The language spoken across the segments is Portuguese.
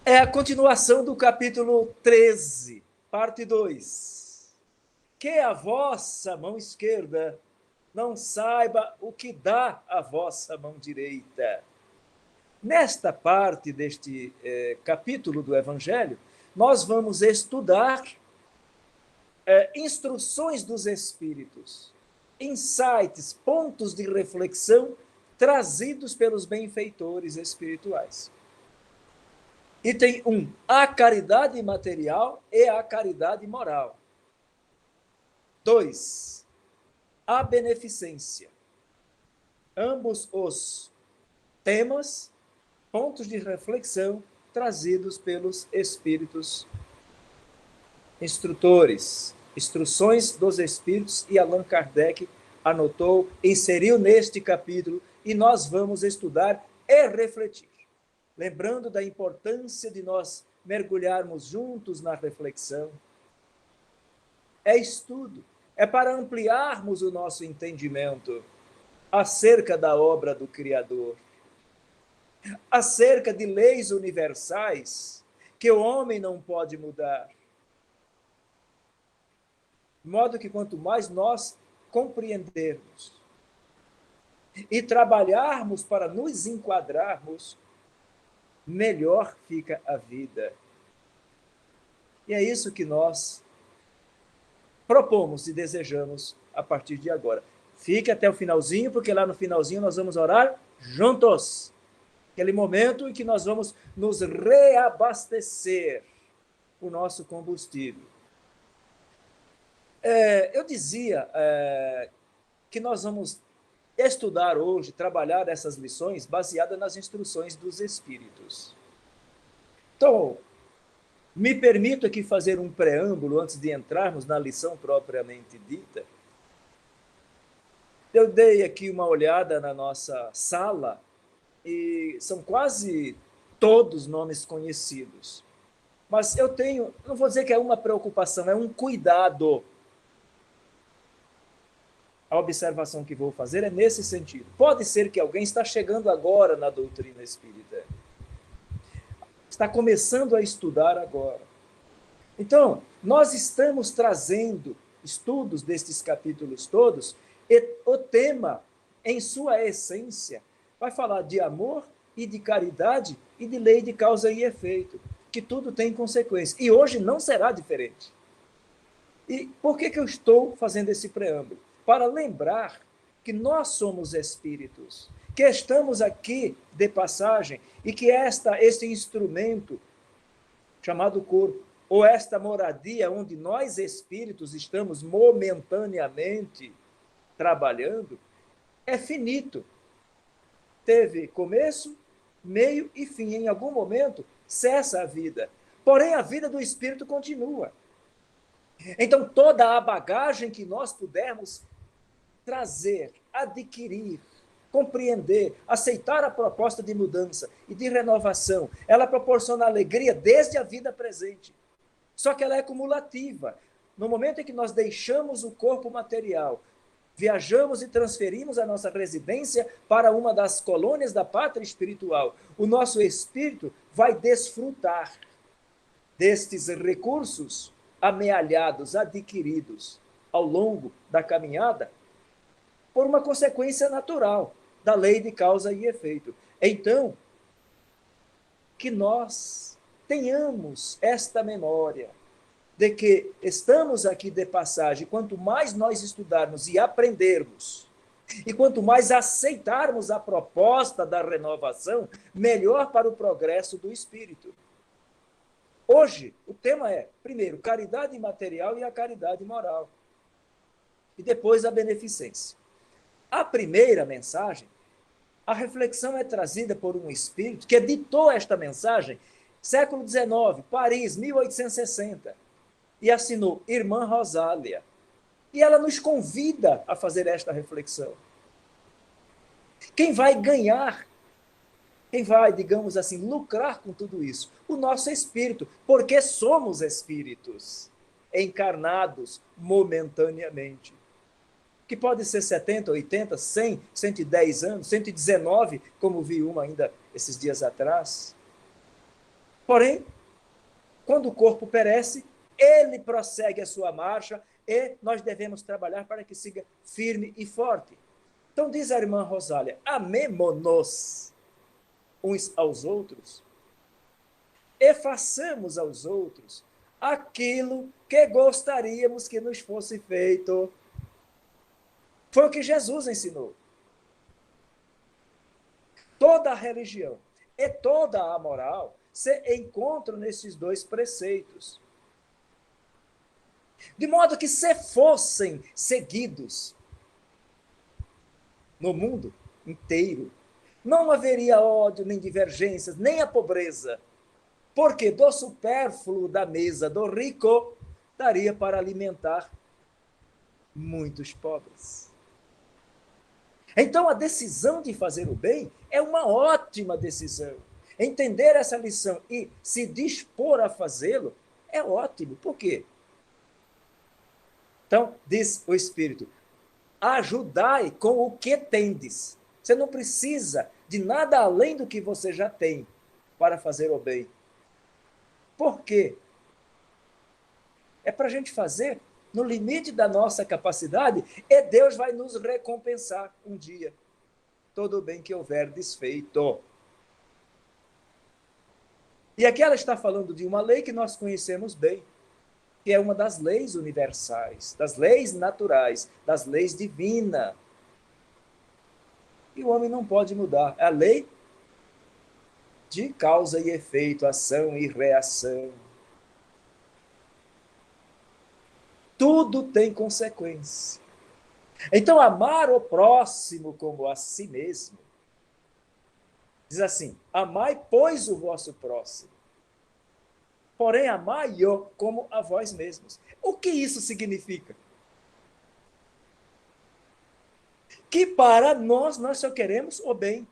É a continuação do capítulo 13, parte 2. Que a vossa mão esquerda não saiba o que dá a vossa mão direita. Nesta parte deste capítulo do Evangelho, nós vamos estudar instruções dos Espíritos, insights, pontos de reflexão trazidos pelos benfeitores espirituais. Item 1, a caridade material e a caridade moral. 2, a beneficência. Ambos os temas, pontos de reflexão trazidos pelos espíritos instrutores, instruções dos espíritos, e Allan Kardec anotou, inseriu neste capítulo, e nós vamos estudar e refletir. Lembrando da importância de nós mergulharmos juntos na reflexão. É estudo, é para ampliarmos o nosso entendimento acerca da obra do Criador, acerca de leis universais que o homem não pode mudar. De modo que quanto mais nós compreendermos e trabalharmos para nos enquadrarmos, melhor fica a vida. E é isso que nós propomos e desejamos a partir de agora. Fique até o finalzinho, porque lá no finalzinho nós vamos orar juntos. Aquele momento em que nós vamos nos reabastecer o nosso combustível. Eu dizia que nós vamos estudar hoje, trabalhar essas lições baseadas nas instruções dos Espíritos. Então, me permito aqui fazer um preâmbulo antes de entrarmos na lição propriamente dita. Eu dei aqui uma olhada na nossa sala e são quase todos nomes conhecidos. Mas eu tenho, não vou dizer que é uma preocupação, é um cuidado. A observação que vou fazer é nesse sentido. Pode ser que alguém está chegando agora na doutrina espírita. Está começando a estudar agora. Então, nós estamos trazendo estudos destes capítulos todos, e o tema, em sua essência, vai falar de amor e de caridade e de lei de causa e efeito, que tudo tem consequência. E hoje não será diferente. E por que eu estou fazendo esse preâmbulo? Para lembrar que nós somos espíritos, que estamos aqui de passagem e que este instrumento chamado corpo, ou esta moradia onde nós espíritos estamos momentaneamente trabalhando, é finito. Teve começo, meio e fim. Em algum momento cessa a vida. Porém, a vida do espírito continua. Então, toda a bagagem que nós pudermos trazer, adquirir, compreender, aceitar a proposta de mudança e de renovação, ela proporciona alegria desde a vida presente. Só que ela é cumulativa. No momento em que nós deixamos o corpo material, viajamos e transferimos a nossa residência para uma das colônias da pátria espiritual, o nosso espírito vai desfrutar destes recursos amealhados, adquiridos ao longo da caminhada, por uma consequência natural da lei de causa e efeito. Então, que nós tenhamos esta memória de que estamos aqui de passagem. Quanto mais nós estudarmos e aprendermos, e quanto mais aceitarmos a proposta da renovação, melhor para o progresso do espírito. Hoje, o tema é, primeiro, caridade material e a caridade moral. E depois a beneficência. A primeira mensagem, a reflexão é trazida por um espírito que ditou esta mensagem, século XIX, Paris, 1860, e assinou Irmã Rosália. E ela nos convida a fazer esta reflexão. Quem vai ganhar, quem vai, digamos assim, lucrar com tudo isso? O nosso espírito, porque somos espíritos encarnados momentaneamente. Que pode ser 70, 80, 100, 110 anos, 119, como vi uma ainda esses dias atrás. Porém, quando o corpo perece, ele prossegue a sua marcha e nós devemos trabalhar para que siga firme e forte. Então diz a irmã Rosália, amemo-nos uns aos outros e façamos aos outros aquilo que gostaríamos que nos fosse feito. Foi o que Jesus ensinou. Toda a religião e toda a moral se encontram nesses dois preceitos. De modo que, se fossem seguidos no mundo inteiro, não haveria ódio, nem divergências, nem a pobreza, porque do supérfluo da mesa do rico daria para alimentar muitos pobres. Então, a decisão de fazer o bem é uma ótima decisão. Entender essa lição e se dispor a fazê-lo é ótimo. Por quê? Então, diz o Espírito, ajudai com o que tendes. Você não precisa de nada além do que você já tem para fazer o bem. Por quê? É para a gente fazer no limite da nossa capacidade e Deus vai nos recompensar um dia. Todo o bem que houver desfeito. E aqui ela está falando de uma lei que nós conhecemos bem, que é uma das leis universais, das leis naturais, das leis divinas. E o homem não pode mudar. É a lei de causa e efeito, ação e reação. Tudo tem consequência. Então, amar o próximo como a si mesmo, diz assim, amai, pois, o vosso próximo. Porém, amai-o como a vós mesmos. O que isso significa? Que para nós só queremos o bem.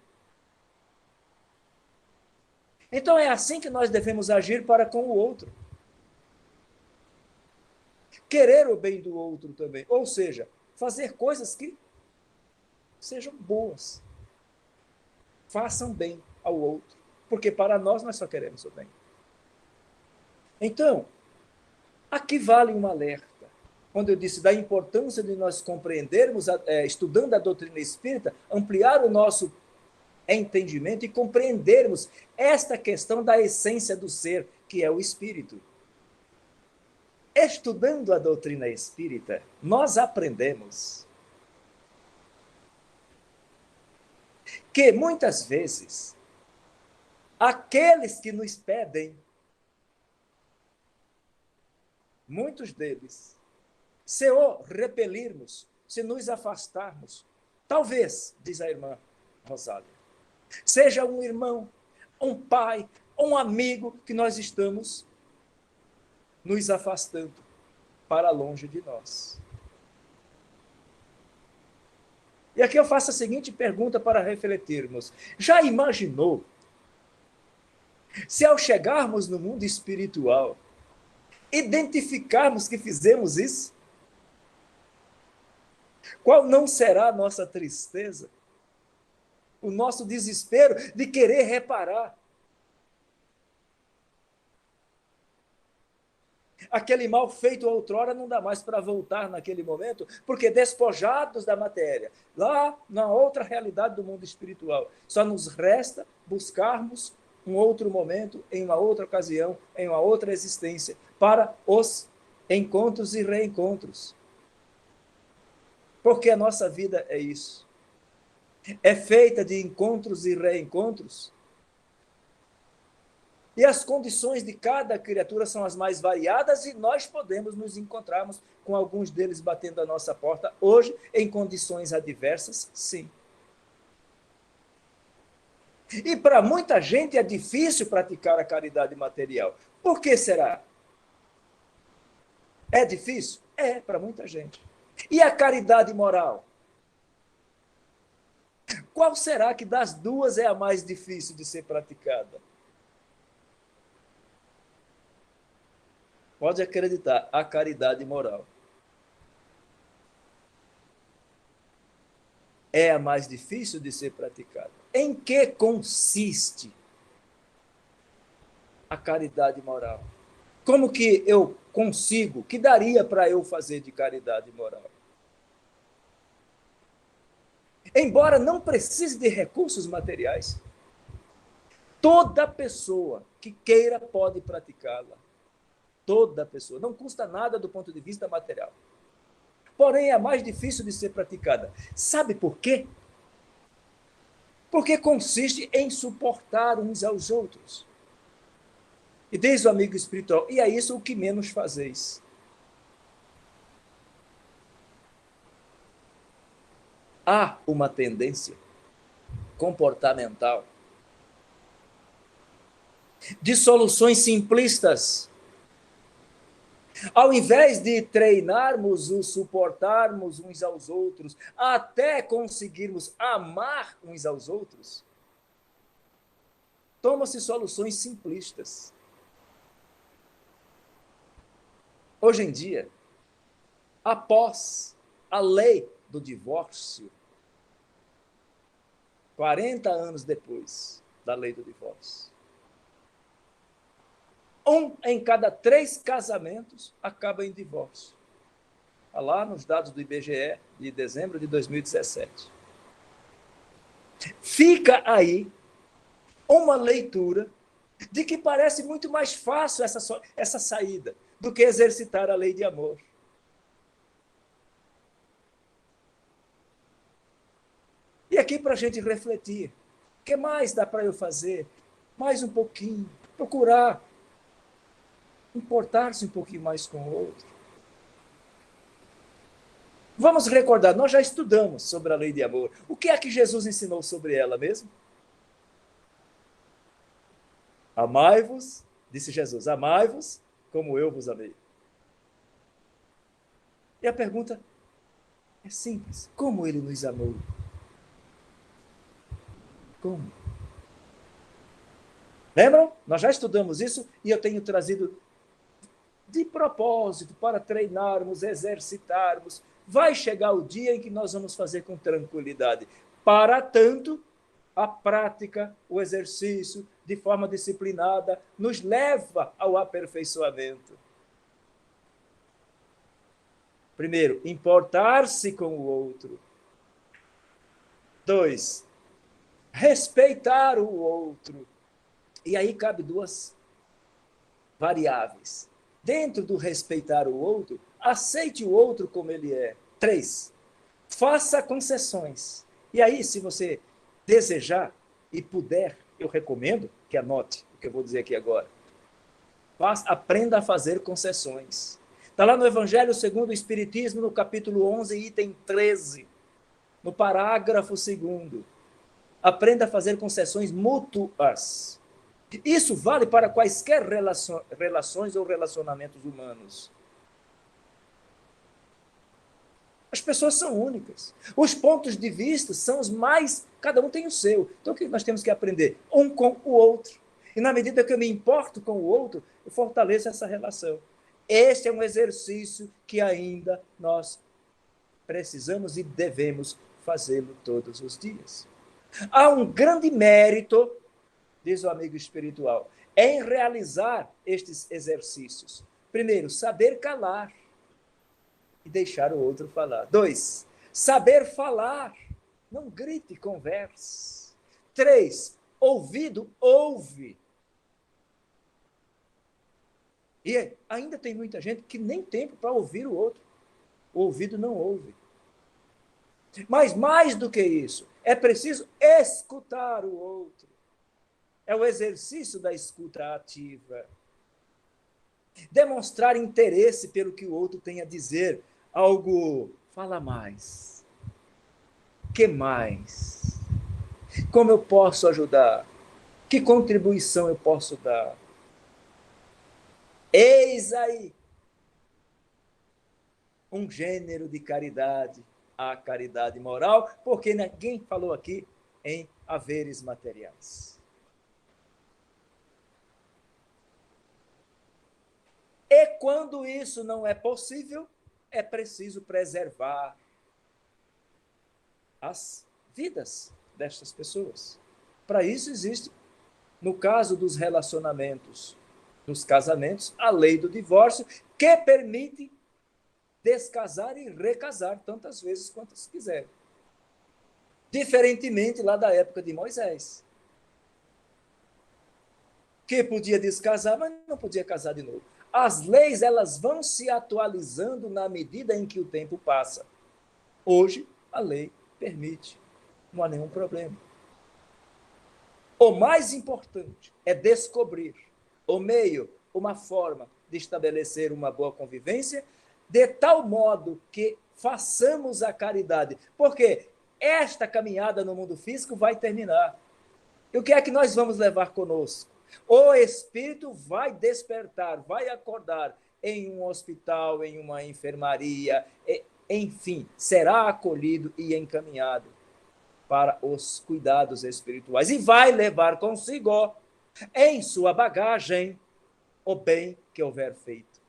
Então é assim que nós devemos agir para com o outro. Querer o bem do outro também. Ou seja, fazer coisas que sejam boas. Façam bem ao outro. Porque para nós só queremos o bem. Então, aqui vale um alerta. Quando eu disse da importância de nós compreendermos, estudando a doutrina espírita, ampliar o nosso entendimento e compreendermos esta questão da essência do ser, que é o espírito. Estudando a doutrina espírita, nós aprendemos que muitas vezes aqueles que nos pedem, muitos deles, se o repelirmos, se nos afastarmos, talvez, diz a irmã Rosália, seja um irmão, um pai, um amigo que nós estamos nos afastando para longe de nós. E aqui eu faço a seguinte pergunta para refletirmos. Já imaginou se ao chegarmos no mundo espiritual, identificarmos que fizemos isso? Qual não será a nossa tristeza? O nosso desespero de querer reparar. Aquele mal feito outrora não dá mais para voltar naquele momento, porque despojados da matéria, lá na outra realidade do mundo espiritual, só nos resta buscarmos um outro momento, em uma outra ocasião, em uma outra existência, para os encontros e reencontros. Porque a nossa vida é isso. É feita de encontros e reencontros. E as condições de cada criatura são as mais variadas e nós podemos nos encontrarmos com alguns deles batendo a nossa porta hoje em condições adversas, sim. E para muita gente é difícil praticar a caridade material. Por que será? É difícil? É, para muita gente. E a caridade moral? Qual será que das duas é a mais difícil de ser praticada? Pode acreditar, a caridade moral é a mais difícil de ser praticada. Em que consiste a caridade moral? Como que eu consigo, que daria para eu fazer de caridade moral? Embora não precise de recursos materiais, toda pessoa que queira pode praticá-la. Toda pessoa. Não custa nada do ponto de vista material. Porém, é mais difícil de ser praticada. Sabe por quê? Porque consiste em suportar uns aos outros. E diz o amigo espiritual, e é isso o que menos fazeis. Há uma tendência comportamental de soluções simplistas. Ao invés de treinarmos o suportarmos uns aos outros, até conseguirmos amar uns aos outros, tomam-se soluções simplistas. Hoje em dia, após a lei do divórcio, 40 anos depois da lei do divórcio, 1 em cada 3 casamentos acaba em divórcio. Está lá nos dados do IBGE de dezembro de 2017. Fica aí uma leitura de que parece muito mais fácil essa saída do que exercitar a lei de amor. E aqui para a gente refletir, o que mais dá para eu fazer? Mais um pouquinho, procurar importar-se um pouquinho mais com o outro. Vamos recordar, nós já estudamos sobre a lei de amor. O que é que Jesus ensinou sobre ela mesmo? Amai-vos, disse Jesus, amai-vos como eu vos amei. E a pergunta é simples, como ele nos amou? Como? Lembram? Nós já estudamos isso e eu tenho trazido de propósito para treinarmos, exercitarmos. Vai chegar o dia em que nós vamos fazer com tranquilidade. Para tanto, a prática, o exercício, de forma disciplinada, nos leva ao aperfeiçoamento. Primeiro, importar-se com o outro. 2, respeitar o outro. E aí cabe 2 variáveis. Dentro do respeitar o outro, aceite o outro como ele é. 3, faça concessões. E aí, se você desejar e puder, eu recomendo que anote o que eu vou dizer aqui agora. Aprenda a fazer concessões. Está lá no Evangelho segundo o Espiritismo, no capítulo 11, item 13, no parágrafo 2º. Aprenda a fazer concessões mútuas. Isso vale para quaisquer relações ou relacionamentos humanos. As pessoas são únicas. Os pontos de vista são os mais... Cada um tem o seu. Então, o que nós temos que aprender? Um com o outro. E na medida que eu me importo com o outro, eu fortaleço essa relação. Este é um exercício que ainda nós precisamos e devemos fazê-lo todos os dias. Há um grande mérito, diz o amigo espiritual, em realizar estes exercícios. Primeiro, saber calar e deixar o outro falar. 2, saber falar. Não grite, converse. 3, ouvido, ouve. E ainda tem muita gente que nem tempo para ouvir o outro. O ouvido não ouve. Mas mais do que isso, é preciso escutar o outro. É o exercício da escuta ativa. Demonstrar interesse pelo que o outro tem a dizer. Algo, fala mais. Que mais? Como eu posso ajudar? Que contribuição eu posso dar? Eis aí um gênero de caridade, a caridade moral, porque ninguém falou aqui em haveres materiais. E quando isso não é possível, é preciso preservar as vidas destas pessoas. Para isso existe, no caso dos relacionamentos dos casamentos, a lei do divórcio, que permite descasar e recasar tantas vezes quantas quiser. Diferentemente lá da época de Moisés, que podia descasar, mas não podia casar de novo. As leis, elas vão se atualizando na medida em que o tempo passa. Hoje, a lei permite, não há nenhum problema. O mais importante é descobrir o meio, uma forma de estabelecer uma boa convivência, de tal modo que façamos a caridade. Porque esta caminhada no mundo físico vai terminar. E o que é que nós vamos levar conosco? O espírito vai despertar, vai acordar em um hospital, em uma enfermaria, enfim, será acolhido e encaminhado para os cuidados espirituais e vai levar consigo em sua bagagem o bem que houver feito.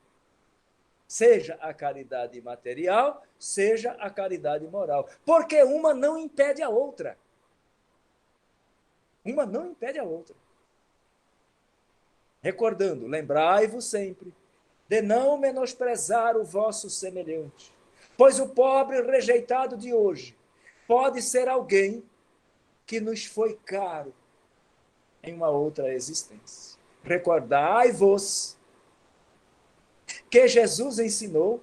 Seja a caridade material, seja a caridade moral. Porque uma não impede a outra. Uma não impede a outra. Recordando, lembrai-vos sempre de não menosprezar o vosso semelhante, pois o pobre rejeitado de hoje pode ser alguém que nos foi caro em uma outra existência. Recordai-vos que Jesus ensinou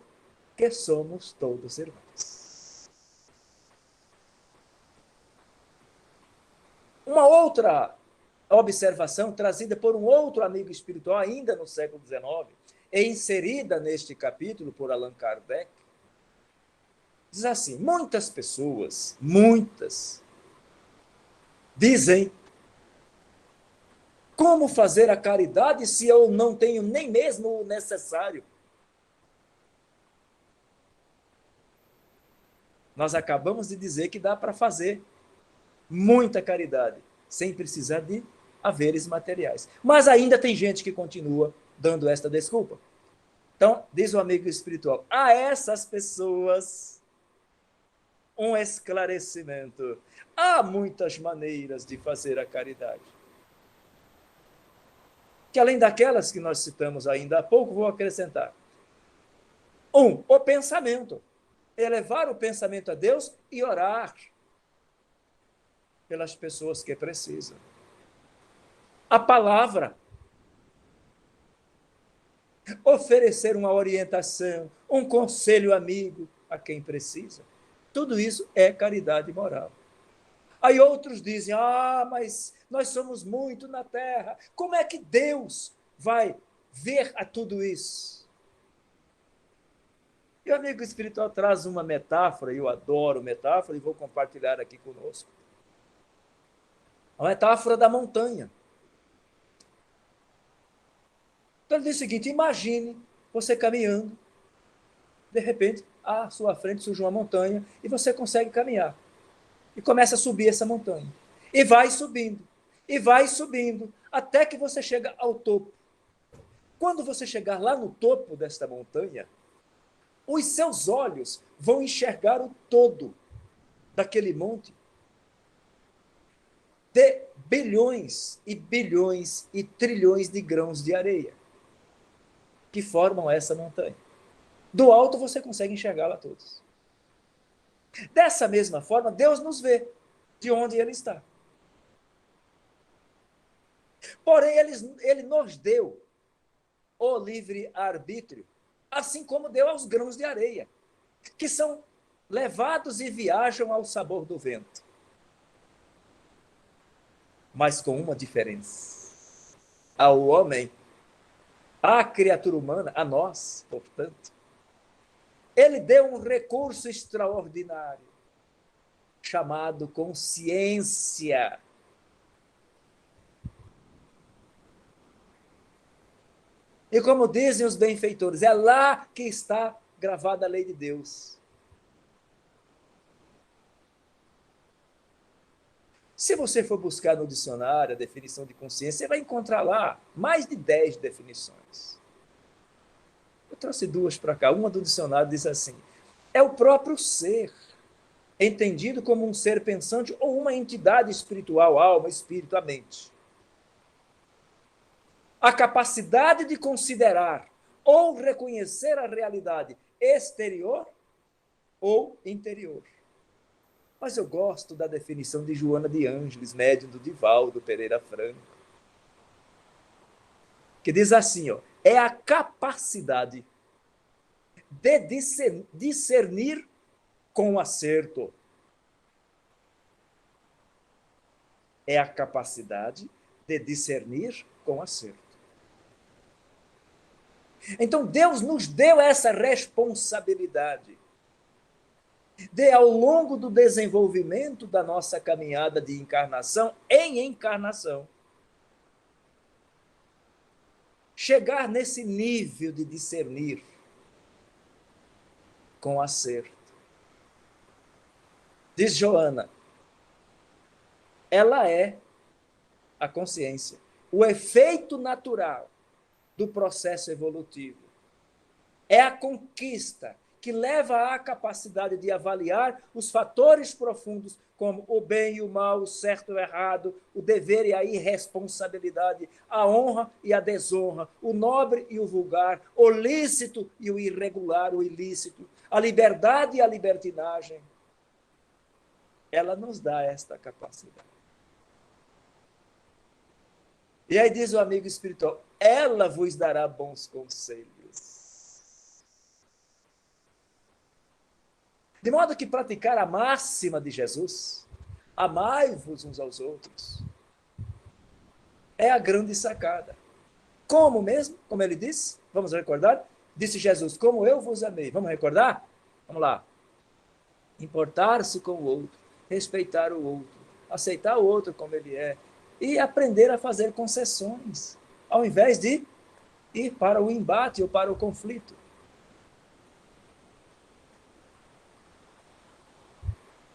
que somos todos irmãos. Uma outra observação trazida por um outro amigo espiritual, ainda no século XIX, e inserida neste capítulo por Allan Kardec, diz assim: muitas pessoas, dizem: como fazer a caridade se eu não tenho nem mesmo o necessário? Nós acabamos de dizer que dá para fazer muita caridade, sem precisar de haveres materiais. Mas ainda tem gente que continua dando esta desculpa. Então, diz o amigo espiritual, a essas pessoas, um esclarecimento. Há muitas maneiras de fazer a caridade. Que além daquelas que nós citamos ainda há pouco, vou acrescentar. O pensamento. Elevar o pensamento a Deus e orar pelas pessoas que precisam. A palavra. Oferecer uma orientação, um conselho amigo a quem precisa. Tudo isso é caridade moral. Aí outros dizem, mas nós somos muito na terra. Como é que Deus vai ver a tudo isso? E o amigo espiritual traz uma metáfora, eu adoro metáfora, e vou compartilhar aqui conosco. A metáfora da montanha. Então ele diz o seguinte, imagine você caminhando, de repente, à sua frente surge uma montanha e você consegue caminhar. E começa a subir essa montanha. E vai subindo, até que você chega ao topo. Quando você chegar lá no topo desta montanha, os seus olhos vão enxergar o todo daquele monte de bilhões e bilhões e trilhões de grãos de areia que formam essa montanha. Do alto você consegue enxergá-la todos. Dessa mesma forma, Deus nos vê de onde Ele está. Porém, ele nos deu o livre-arbítrio, assim como deu aos grãos de areia, que são levados e viajam ao sabor do vento. Mas com uma diferença. Ao homem, à criatura humana, a nós, portanto, ele deu um recurso extraordinário, chamado consciência. E como dizem os benfeitores, é lá que está gravada a lei de Deus. Se você for buscar no dicionário a definição de consciência, você vai encontrar lá mais de 10 definições. Eu trouxe duas para cá. Uma do dicionário diz assim, é o próprio ser, entendido como um ser pensante ou uma entidade espiritual, alma, espírito, a mente. a capacidade de considerar ou reconhecer a realidade exterior ou interior. Mas eu gosto da definição de Joana de Ângeles, médium do Divaldo Pereira Franco, que diz assim, ó, é a capacidade de discernir com acerto. É a capacidade de discernir com acerto. Então, Deus nos deu essa responsabilidade de, ao longo do desenvolvimento da nossa caminhada de encarnação em encarnação, chegar nesse nível de discernir com acerto. Diz Joana, ela é a consciência, o efeito natural do processo evolutivo. É a conquista que leva à capacidade de avaliar os fatores profundos, como o bem e o mal, o certo e o errado, o dever e a irresponsabilidade, a honra e a desonra, o nobre e o vulgar, o lícito e o irregular, o ilícito, a liberdade e a libertinagem. Ela nos dá esta capacidade. E aí diz o amigo espiritual, ela vos dará bons conselhos. De modo que praticar a máxima de Jesus, amai-vos uns aos outros, é a grande sacada. Como mesmo? Como ele disse? Vamos recordar? Disse Jesus, como eu vos amei. Vamos recordar? Vamos lá. Importar-se com o outro, respeitar o outro, aceitar o outro como ele é e aprender a fazer concessões, ao invés de ir para o embate ou para o conflito.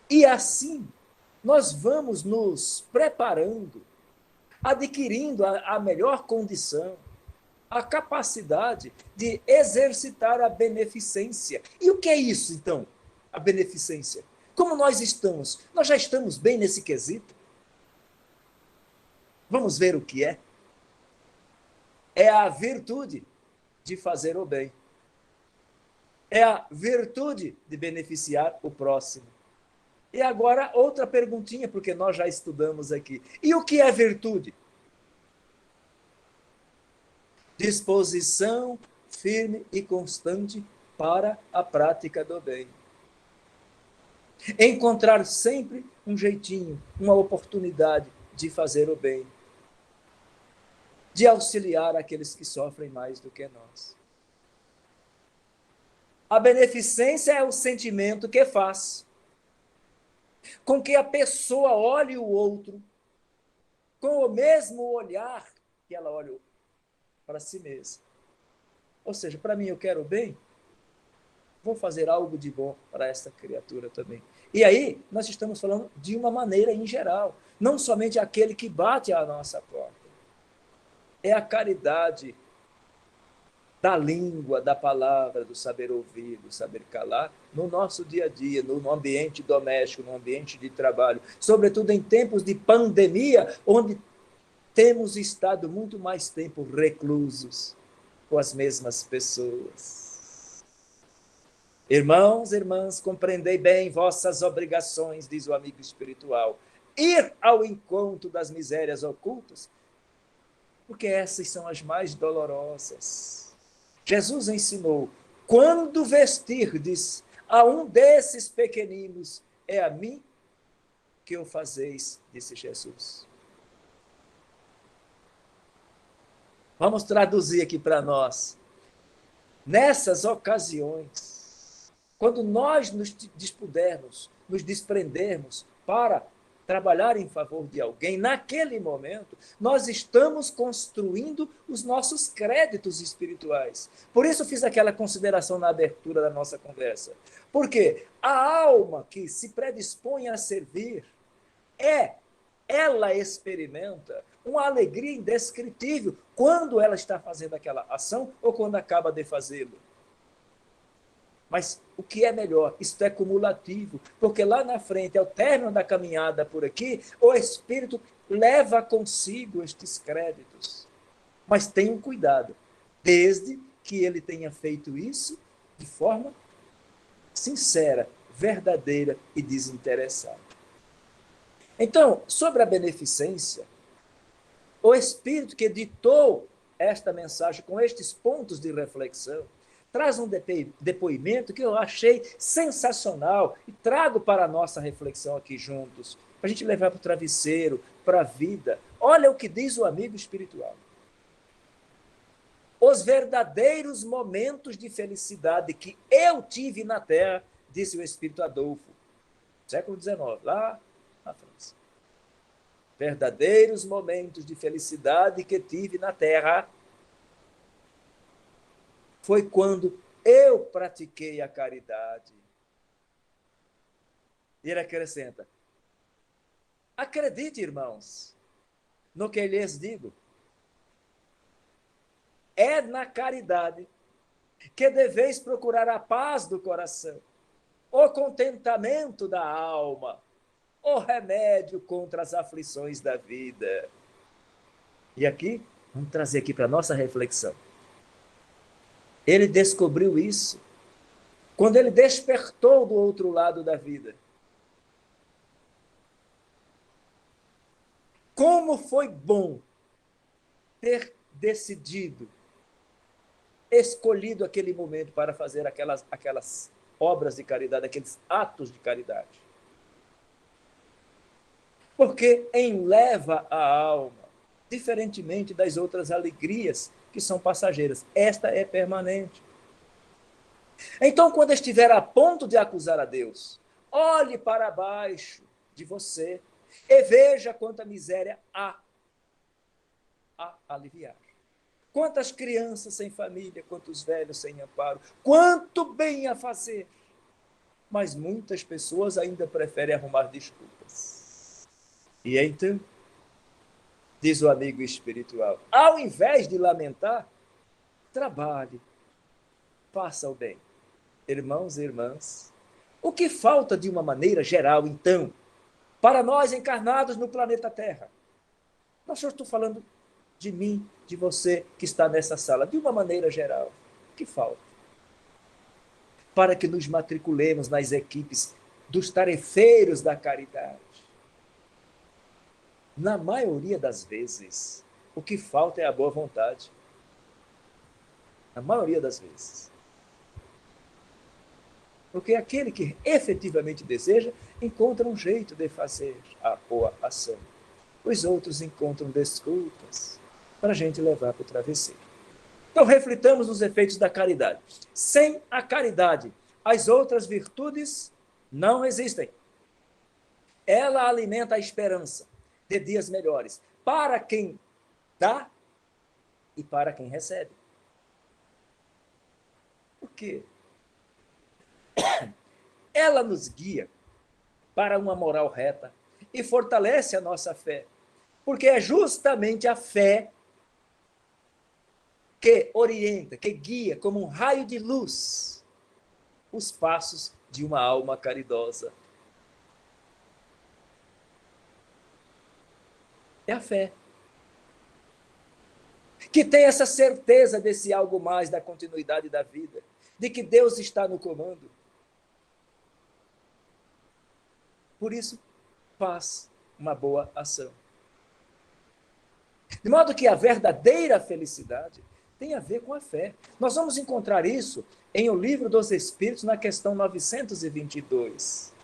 E assim, nós vamos nos preparando, adquirindo a melhor condição, a capacidade de exercitar a beneficência. E o que é isso, então, a beneficência? Como nós estamos? Nós já estamos bem nesse quesito? Vamos ver o que é. É a virtude de fazer o bem. É a virtude de beneficiar o próximo. E agora, outra perguntinha, porque nós já estudamos aqui. E o que é virtude? Disposição firme e constante para a prática do bem. Encontrar sempre um jeitinho, uma oportunidade de fazer o bem. De auxiliar aqueles que sofrem mais do que nós. A beneficência é o sentimento que faz com que a pessoa olhe o outro com o mesmo olhar que ela olha para si mesma. Ou seja, para mim eu quero bem, vou fazer algo de bom para esta criatura também. E aí nós estamos falando de uma maneira em geral, não somente aquele que bate à nossa porta. É a caridade da língua, da palavra, do saber ouvir, do saber calar, no nosso dia a dia, no ambiente doméstico, no ambiente de trabalho, sobretudo em tempos de pandemia, onde temos estado muito mais tempo reclusos com as mesmas pessoas. Irmãos, irmãs, compreendei bem vossas obrigações, diz o amigo espiritual, ir ao encontro das misérias ocultas, porque essas são as mais dolorosas. Jesus ensinou, quando vestirdes a um desses pequeninos, é a mim que o fazeis, disse Jesus. Vamos traduzir aqui para nós. Nessas ocasiões, quando nós nos dispudermos, nos desprendermos para trabalhar em favor de alguém, naquele momento, nós estamos construindo os nossos créditos espirituais. Por isso fiz aquela consideração na abertura da nossa conversa. Porque a alma que se predispõe a servir, ela experimenta uma alegria indescritível quando ela está fazendo aquela ação ou quando acaba de fazê-lo. Mas o que é melhor? Isto é cumulativo, porque lá na frente, ao término da caminhada por aqui, o Espírito leva consigo estes créditos. Mas tenham cuidado, desde que ele tenha feito isso de forma sincera, verdadeira e desinteressada. Então, sobre a beneficência, o Espírito que ditou esta mensagem com estes pontos de reflexão traz um depoimento que eu achei sensacional e trago para a nossa reflexão aqui juntos, para a gente levar para o travesseiro, para a vida. Olha o que diz o amigo espiritual. Os verdadeiros momentos de felicidade que eu tive na Terra, disse o Espírito Adolfo, século XIX, lá na França. Verdadeiros momentos de felicidade que tive na Terra foi quando eu pratiquei a caridade. E ele acrescenta: acredite, irmãos, no que lhes digo. É na caridade que deveis procurar a paz do coração, o contentamento da alma, o remédio contra as aflições da vida. E aqui, vamos trazer aqui para a nossa reflexão. Ele descobriu isso quando ele despertou do outro lado da vida. Como foi bom ter decidido, escolhido aquele momento para fazer aquelas obras de caridade, aqueles atos de caridade. Porque enleva a alma, diferentemente das outras alegrias que são passageiras. Esta é permanente. Então, quando estiver a ponto de acusar a Deus, olhe para baixo de você e veja quanta miséria há a aliviar. Quantas crianças sem família, quantos velhos sem amparo, quanto bem a fazer. Mas muitas pessoas ainda preferem arrumar desculpas. E então, diz o amigo espiritual, ao invés de lamentar, trabalhe, faça o bem. Irmãos e irmãs, o que falta de uma maneira geral, então, para nós encarnados no planeta Terra? Não só estou falando de mim, de você que está nessa sala, de uma maneira geral. O que falta? Para que nos matriculemos nas equipes dos tarefeiros da caridade. Na maioria das vezes, o que falta é a boa vontade. Na maioria das vezes. Porque aquele que efetivamente deseja, encontra um jeito de fazer a boa ação. Os outros encontram desculpas para a gente levar para o travesseiro. Então, reflitamos nos efeitos da caridade. Sem a caridade, as outras virtudes não existem. Ela alimenta a esperança de dias melhores para quem dá e para quem recebe. Por quê? Ela nos guia para uma moral reta e fortalece a nossa fé, porque é justamente a fé que orienta, que guia como um raio de luz os passos de uma alma caridosa. É a fé. Que tem essa certeza desse algo mais da continuidade da vida, de que Deus está no comando. Por isso, faz uma boa ação. De modo que a verdadeira felicidade tem a ver com a fé. Nós vamos encontrar isso em O Livro dos Espíritos, na questão 922.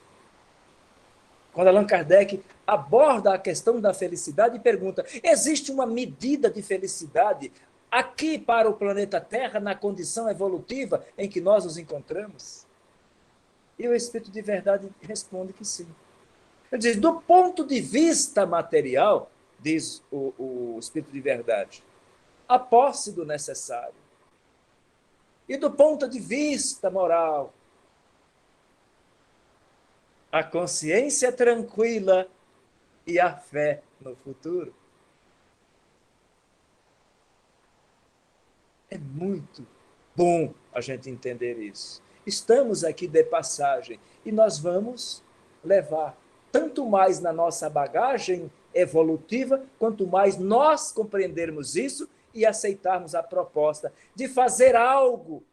Quando Allan Kardec aborda a questão da felicidade e pergunta: existe uma medida de felicidade aqui para o planeta Terra, na condição evolutiva em que nós nos encontramos? E o Espírito de Verdade responde que sim. Ele diz: do ponto de vista material, diz o Espírito de Verdade, a posse do necessário. E do ponto de vista moral, a consciência tranquila e a fé no futuro. É muito bom a gente entender isso. Estamos aqui de passagem e nós vamos levar tanto mais na nossa bagagem evolutiva, quanto mais nós compreendermos isso e aceitarmos a proposta de fazer algo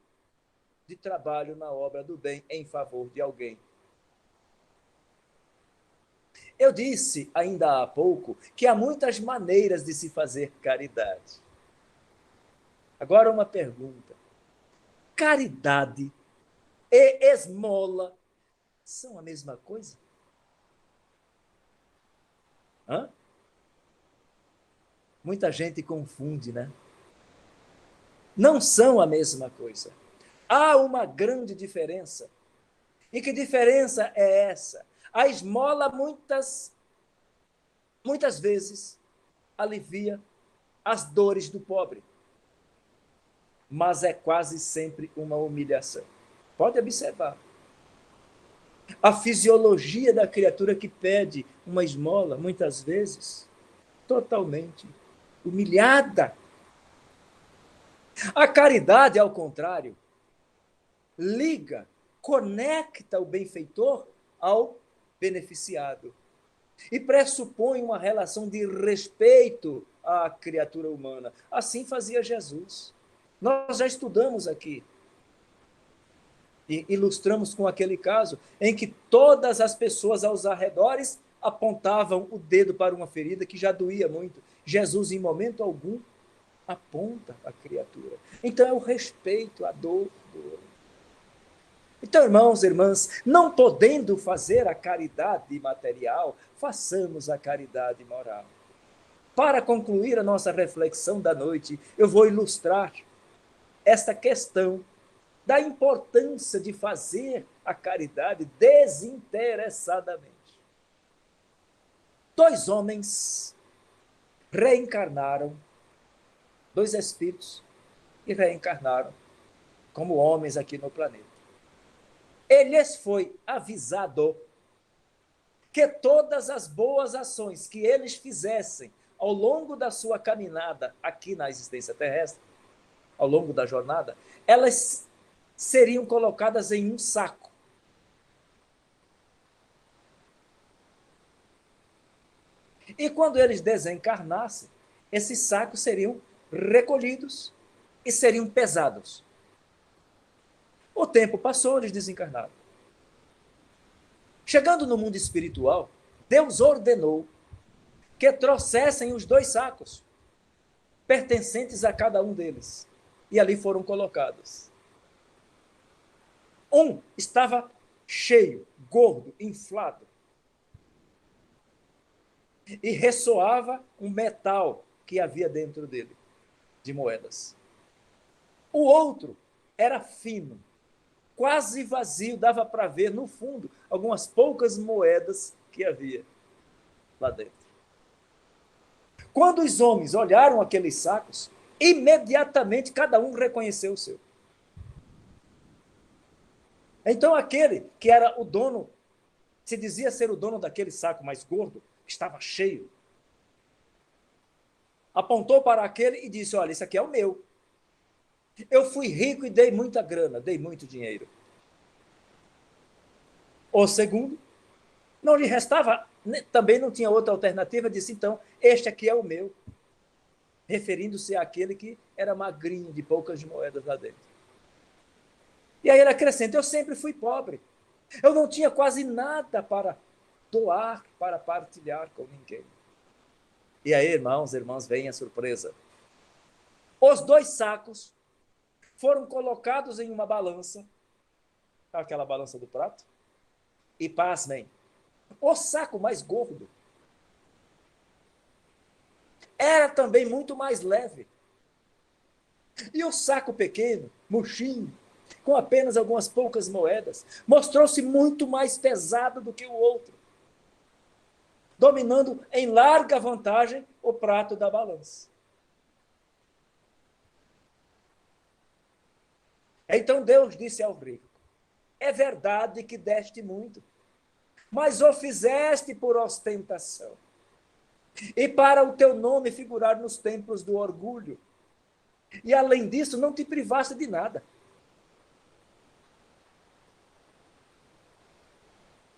de trabalho na obra do bem em favor de alguém. Eu disse ainda há pouco que há muitas maneiras de se fazer caridade. Agora uma pergunta. Caridade e esmola são a mesma coisa? Hã? Muita gente confunde, né? Não são a mesma coisa. Há uma grande diferença. E que diferença é essa? A esmola muitas vezes alivia as dores do pobre, mas é quase sempre uma humilhação. Pode observar. A fisiologia da criatura que pede uma esmola, muitas vezes, totalmente humilhada. A caridade, ao contrário, liga, conecta o benfeitor ao beneficiado e pressupõe uma relação de respeito à criatura humana. Assim fazia Jesus. Nós já estudamos aqui e ilustramos com aquele caso em que todas as pessoas aos arredores apontavam o dedo para uma ferida que já doía muito. Jesus, em momento algum, aponta a criatura. Então é o respeito à dor do outro. Então, irmãos e irmãs, não podendo fazer a caridade material, façamos a caridade moral. Para concluir a nossa reflexão da noite, eu vou ilustrar esta questão da importância de fazer a caridade desinteressadamente. Dois homens reencarnaram, dois espíritos, e reencarnaram como homens aqui no planeta. Lhes foi avisado que todas as boas ações que eles fizessem ao longo da sua caminhada aqui na existência terrestre, ao longo da jornada, elas seriam colocadas em um saco. E quando eles desencarnassem, esses sacos seriam recolhidos e seriam pesados. O tempo passou, eles desencarnaram. Chegando no mundo espiritual, Deus ordenou que trouxessem os dois sacos, pertencentes a cada um deles, e ali foram colocados. Um estava cheio, gordo, inflado, e ressoava um metal que havia dentro dele, de moedas. O outro era fino, quase vazio, dava para ver no fundo algumas poucas moedas que havia lá dentro. Quando os homens olharam aqueles sacos, imediatamente cada um reconheceu o seu. Então aquele que era o dono, se dizia ser o dono daquele saco mais gordo, estava cheio, apontou para aquele e disse: olha, isso aqui é o meu. Eu fui rico e dei muita grana, dei muito dinheiro. O segundo, não lhe restava, também não tinha outra alternativa, disse: então, este aqui é o meu, referindo-se àquele que era magrinho, de poucas moedas lá dentro. E aí ele acrescenta: eu sempre fui pobre, eu não tinha quase nada para doar, para partilhar com ninguém. E aí, irmãos, irmãs, vem a surpresa. Os dois sacos foram colocados em uma balança, aquela balança do prato, e pasmem, o saco mais gordo era também muito mais leve. E o saco pequeno, murchinho, com apenas algumas poucas moedas, mostrou-se muito mais pesado do que o outro, dominando em larga vantagem o prato da balança. Então Deus disse ao rico: é verdade que deste muito, mas o fizeste por ostentação, e para o teu nome figurar nos templos do orgulho. E além disso, não te privaste de nada.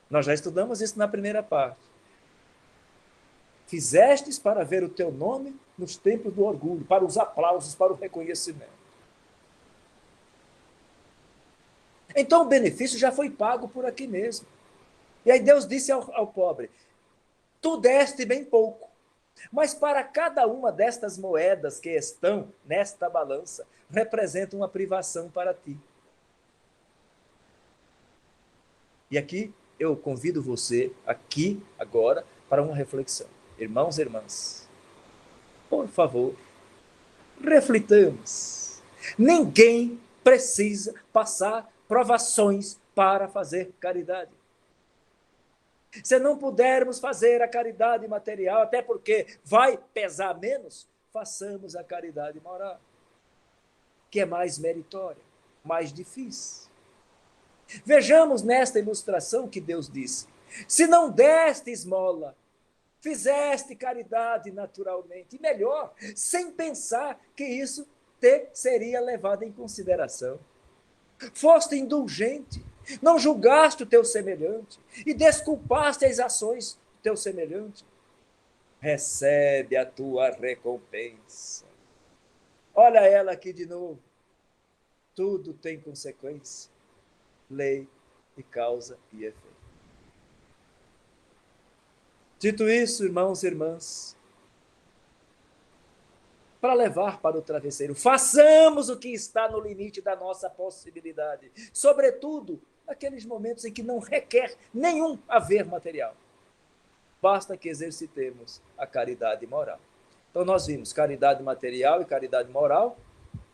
Nós já estudamos isso na primeira parte. Fizestes para ver o teu nome nos templos do orgulho, para os aplausos, para o reconhecimento. Então o benefício já foi pago por aqui mesmo. E aí Deus disse ao pobre, tu deste bem pouco, mas para cada uma destas moedas que estão nesta balança, representa uma privação para ti. E aqui eu convido você, aqui, agora, para uma reflexão. Irmãos e irmãs, por favor, reflitamos. Ninguém precisa passar provações para fazer caridade. Se não pudermos fazer a caridade material, até porque vai pesar menos, façamos a caridade moral, que é mais meritória, mais difícil. Vejamos nesta ilustração que Deus disse, se não deste esmola, fizeste caridade naturalmente, e melhor, sem pensar que isso te seria levado em consideração. Foste indulgente, não julgaste o teu semelhante e desculpaste as ações do teu semelhante. Recebe a tua recompensa. Olha ela aqui de novo. Tudo tem consequência, lei e causa e efeito. Dito isso, irmãos e irmãs, para levar para o travesseiro, façamos o que está no limite da nossa possibilidade, sobretudo naqueles momentos em que não requer nenhum haver material. Basta que exercitemos a caridade moral. Então nós vimos caridade material e caridade moral,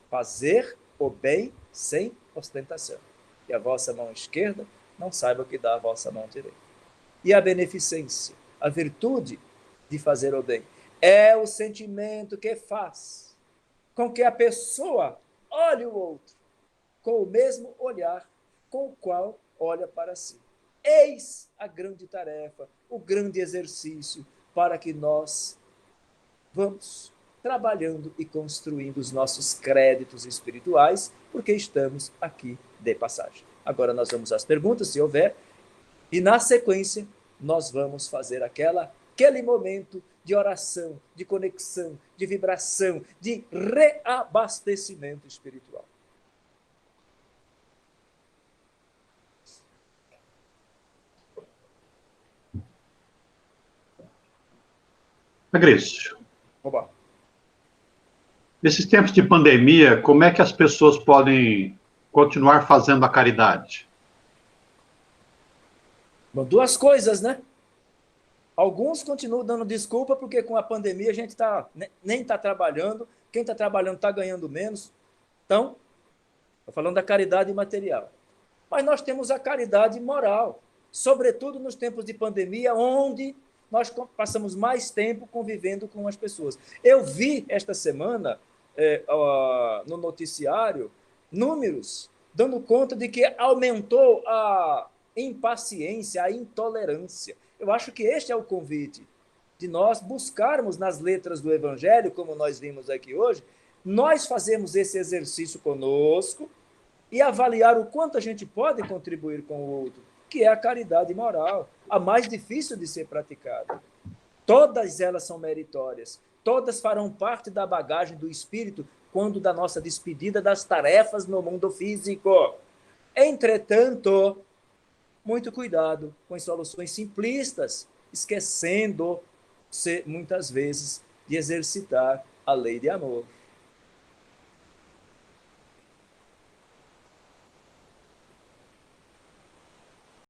fazer o bem sem ostentação. E a vossa mão esquerda não saiba o que dá a vossa mão direita. E a beneficência, a virtude de fazer o bem, é o sentimento que faz com que a pessoa olhe o outro com o mesmo olhar com o qual olha para si. Eis a grande tarefa, o grande exercício para que nós vamos trabalhando e construindo os nossos créditos espirituais, porque estamos aqui de passagem. Agora nós vamos às perguntas, se houver, e na sequência nós vamos fazer aquele momento de oração, de conexão, de vibração, de reabastecimento espiritual. Agrício, Oba. nesses tempos de pandemia, como é que as pessoas podem continuar fazendo a caridade? Bom, duas coisas, né? Alguns continuam dando desculpa porque com a pandemia a gente nem está trabalhando, quem está trabalhando está ganhando menos. Então, estou falando da caridade material. Mas nós temos a caridade moral, sobretudo nos tempos de pandemia, onde nós passamos mais tempo convivendo com as pessoas. Eu vi esta semana, no noticiário, números dando conta de que aumentou a impaciência, a intolerância. Eu acho que este é o convite de nós buscarmos nas letras do Evangelho, como nós vimos aqui hoje, nós fazemos esse exercício conosco e avaliar o quanto a gente pode contribuir com o outro, que é a caridade moral, a mais difícil de ser praticada. Todas elas são meritórias, todas farão parte da bagagem do espírito quando da nossa despedida das tarefas no mundo físico. Entretanto, muito cuidado com as soluções simplistas, esquecendo-se muitas vezes de exercitar a lei de amor.